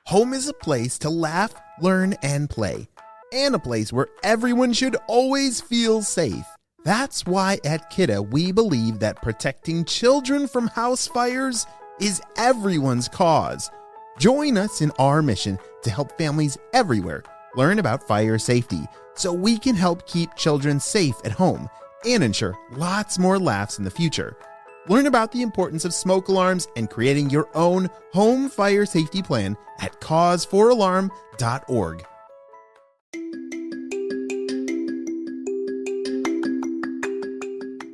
Home is a place to laugh, learn, and play, and a place where everyone should always feel safe. That's why at Kidda we believe that protecting children from house fires is everyone's cause. Join us in our mission to help families everywhere learn about fire safety so we can help keep children safe at home and ensure lots more laughs in the future. Learn about the importance of smoke alarms and creating your own home fire safety plan at cause4alarm.org.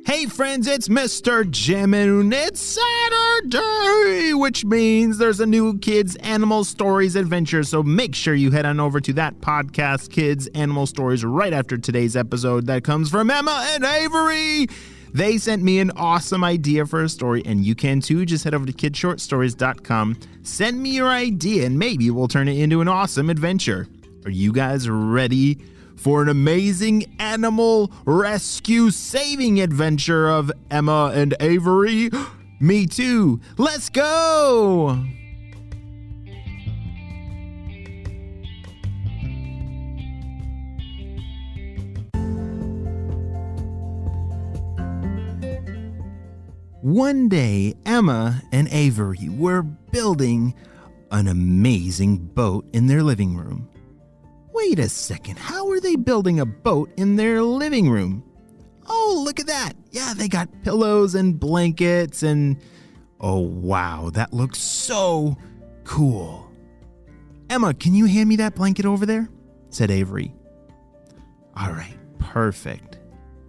Hey friends, it's Mr. Jim and it's Saturday, which means there's a new Kids Animal Stories adventure, so make sure you head on over to that podcast, Kids Animal Stories, right after today's episode that comes from Emma and Avery. They sent me an awesome idea for a story, and you can too. Just head over to kidshortstories.com, send me your idea, and maybe we'll turn it into an awesome adventure. Are you guys ready for an amazing animal rescue saving adventure of Emma and Avery? Me too. Let's go! One day, Emma and Avery were building an amazing boat in their living room. Wait a second, how are they building a boat in their living room? Oh, look at that. Yeah, they got pillows and blankets and... oh, wow, that looks so cool. Emma, can you hand me that blanket over there? Said Avery. All right, perfect.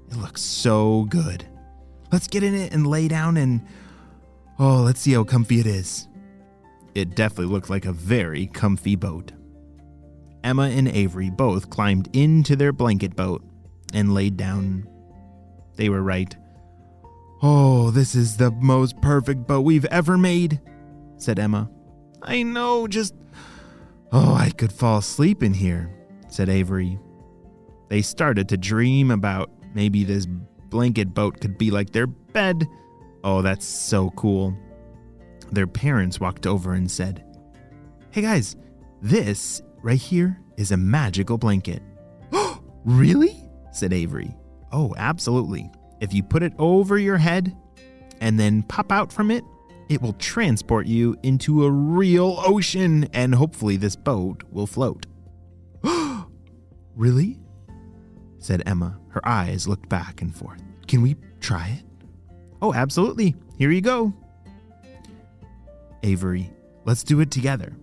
It looks so good. Let's get in it and lay down and... oh, let's see how comfy it is. It definitely looked like a very comfy boat. Emma and Avery both climbed into their blanket boat and laid down. They were right. Oh, this is the most perfect boat we've ever made, said Emma. I know, just... oh, I could fall asleep in here, said Avery. They started to dream about maybe this blanket boat could be like their bed. Oh, that's so cool. Their parents walked over and said, "Hey guys, this right here is a magical blanket." "Oh, really?" said Avery. "Oh, absolutely. If you put it over your head and then pop out from it, it will transport you into a real ocean and hopefully this boat will float." "Really?" said Emma. Her eyes looked back and forth. "Can we try it?" "Oh, absolutely. Here you go." "Avery, let's do it together."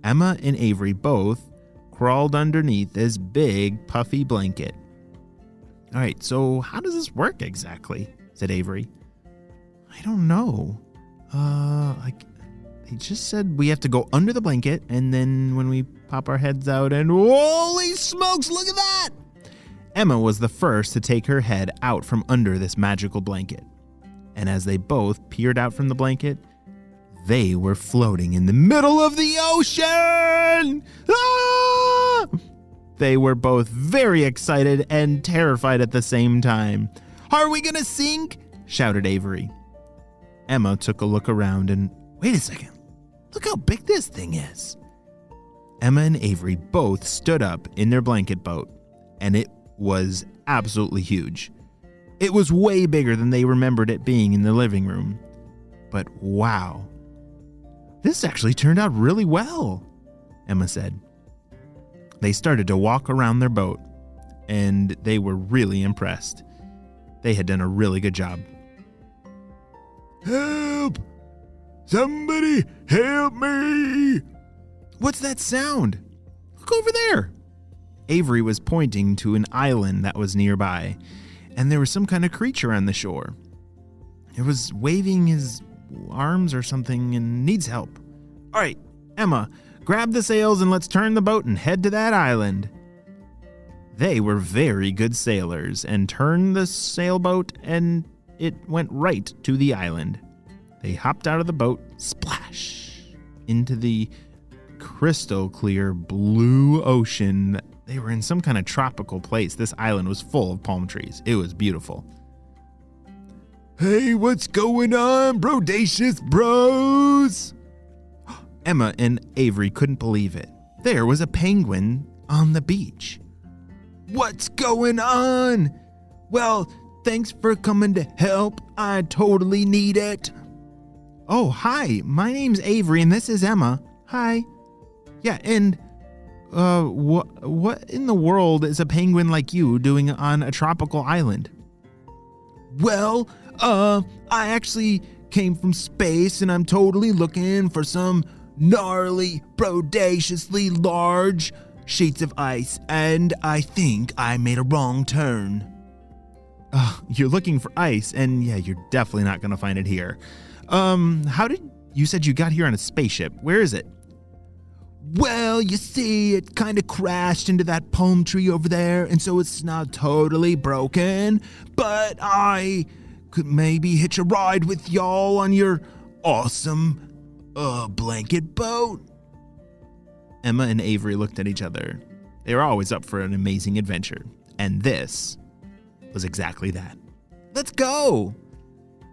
Emma and Avery both crawled underneath this big puffy blanket. "All right, so how does this work exactly?" said Avery. "I don't know. They just said we have to go under the blanket and then when we pop our heads out and holy smokes, look at that!" Emma was the first to take her head out from under this magical blanket. And as they both peered out from the blanket, they were floating in the middle of the ocean! Ah! They were both very excited and terrified at the same time. "Are we gonna sink?" shouted Avery. Emma took a look around and, wait a second, look how big this thing is. Emma and Avery both stood up in their blanket boat, and it was absolutely huge. It was way bigger than they remembered it being in the living room. But wow, this actually turned out really well, Emma said. They started to walk around their boat, and they were really impressed. They had done a really good job. "Help! Somebody help me!" "What's that sound? Look over there!" Avery was pointing to an island that was nearby, and there was some kind of creature on the shore. It was waving his arms or something and needs help. "All right, Emma, grab the sails and let's turn the boat and head to that island." They were very good sailors and turned the sailboat and it went right to the island. They hopped out of the boat, splash, into the crystal clear blue ocean. They were in some kind of tropical place. This island was full of palm trees. It was beautiful. "Hey, what's going on, Brodacious Bros?" Emma and Avery couldn't believe it. There was a penguin on the beach. What's going on? Well, thanks for coming to help. I totally need it. Oh, hi. My name's Avery and this is Emma. Hi. Yeah, and what in the world is a penguin like you doing on a tropical island? Well, I actually came from space and I'm totally looking for some gnarly, bodaciously large sheets of ice, and I think I made a wrong turn. You're looking for ice, and yeah, you're definitely not going to find it here. You said you got here on a spaceship. Where is it? Well, you see, it kind of crashed into that palm tree over there, and so it's not totally broken, but I could maybe hitch a ride with y'all on your awesome blanket boat. Emma and Avery looked at each other. They were always up for an amazing adventure, and this was exactly that. Let's go!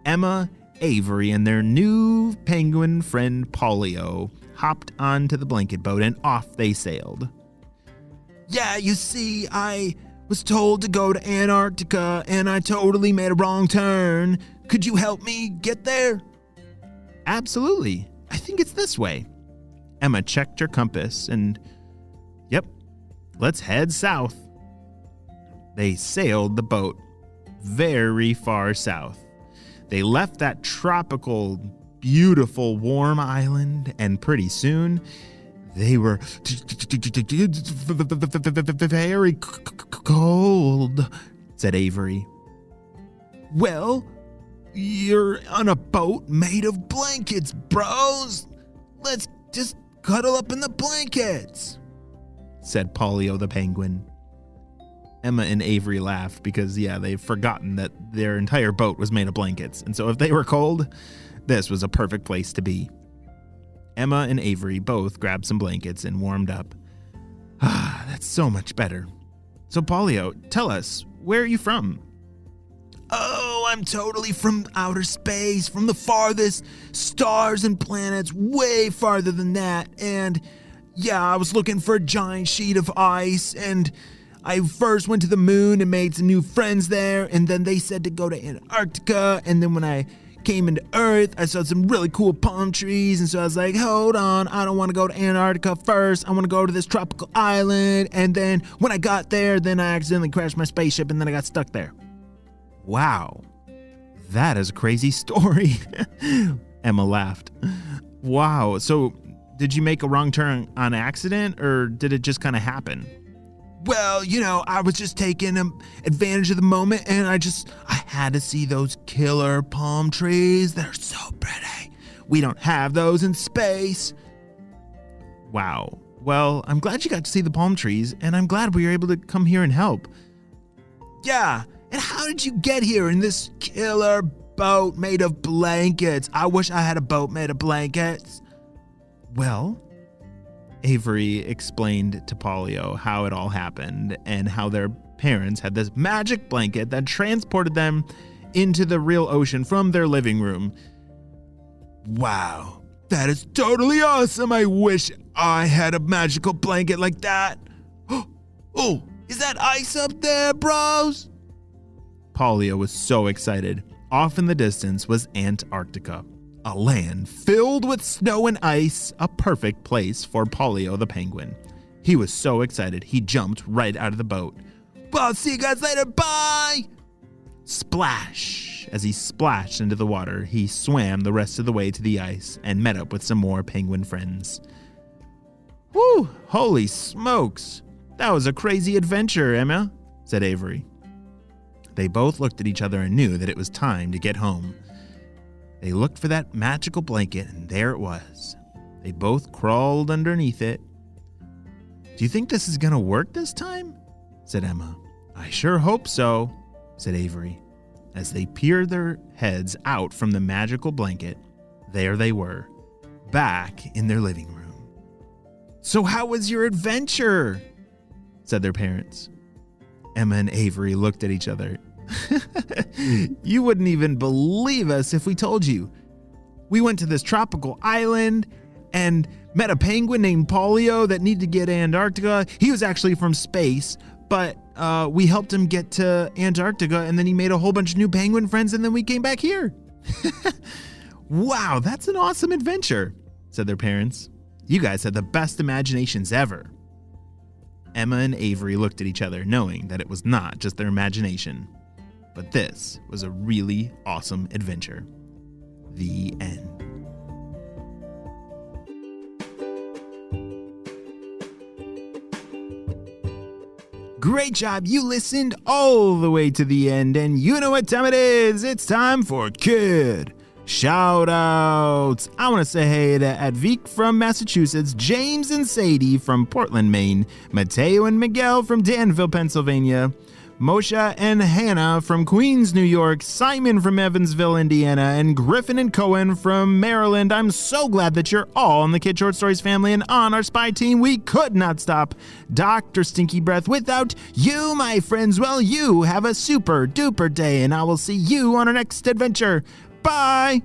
Emma, Avery, and their new penguin friend Polio hopped onto the blanket boat and off they sailed. Yeah, you see, I was told to go to Antarctica and I totally made a wrong turn. Could you help me get there? Absolutely. I think it's this way. Emma checked her compass and, yep, let's head south. They sailed the boat very far south. They left that tropical, beautiful, warm island, and pretty soon they were very cold, said Avery. Well, you're on a boat made of blankets, bros. Let's just cuddle up in the blankets, said Polio the penguin. Emma and Avery laughed because, yeah, they've forgotten that their entire boat was made of blankets. And so if they were cold, this was a perfect place to be. Emma and Avery both grabbed some blankets and warmed up. Ah, that's so much better. So, Polio, tell us, where are you from? Oh, I'm totally from outer space, from the farthest stars and planets, way farther than that. And, yeah, I was looking for a giant sheet of ice, and I first went to the moon and made some new friends there, and then they said to go to Antarctica, and then when I came into Earth, I saw some really cool palm trees, and so I was like, hold on, I don't want to go to Antarctica first, I want to go to this tropical island, and then when I got there, then I accidentally crashed my spaceship, and then I got stuck there. Wow, that is a crazy story, Emma laughed. Wow, so did you make a wrong turn on accident, or did it just kind of happen? Well, I was just taking advantage of the moment, and I had to see those killer palm trees. They're so pretty. We don't have those in space. Wow. Well, I'm glad you got to see the palm trees, and I'm glad we were able to come here and help. Yeah, and how did you get here in this killer boat made of blankets? I wish I had a boat made of blankets. Well, Avery explained to Polio how it all happened and how their parents had this magic blanket that transported them into the real ocean from their living room. Wow, that is totally awesome. I wish I had a magical blanket like that. Oh, is that ice up there, bros? Polio was so excited. Off in the distance was Antarctica. A land filled with snow and ice, a perfect place for Polio the penguin. He was so excited, he jumped right out of the boat. Well, see you guys later, bye! Splash! As he splashed into the water, he swam the rest of the way to the ice and met up with some more penguin friends. Whew, holy smokes! That was a crazy adventure, Emma, said Avery. They both looked at each other and knew that it was time to get home. They looked for that magical blanket, and there it was. They both crawled underneath it. Do you think this is going to work this time? Said Emma. I sure hope so, said Avery. As they peered their heads out from the magical blanket, there they were, back in their living room. So how was your adventure? Said their parents. Emma and Avery looked at each other. You wouldn't even believe us if we told you. We went to this tropical island, and met a penguin named Polio that needed to get to Antarctica. He was actually from space, but we helped him get to Antarctica, and then he made a whole bunch of new penguin friends, and then we came back here. Wow, that's an awesome adventure, said their parents. You guys had the best imaginations ever. Emma and Avery looked at each other, knowing that it was not just their imagination, but this was a really awesome adventure. The end. Great job, you listened all the way to the end, and you know what time it is. It's time for Kid Shoutouts. I want to say hey to Advik from Massachusetts, James and Sadie from Portland, Maine, Mateo and Miguel from Danville, Pennsylvania, Moshe and Hannah from Queens, New York, Simon from Evansville, Indiana, and Griffin and Cohen from Maryland. I'm so glad that you're all in the Kid Short Stories family and on our spy team. We could not stop Dr. Stinky Breath without you, my friends. Well, you have a super duper day, and I will see you on our next adventure. Bye!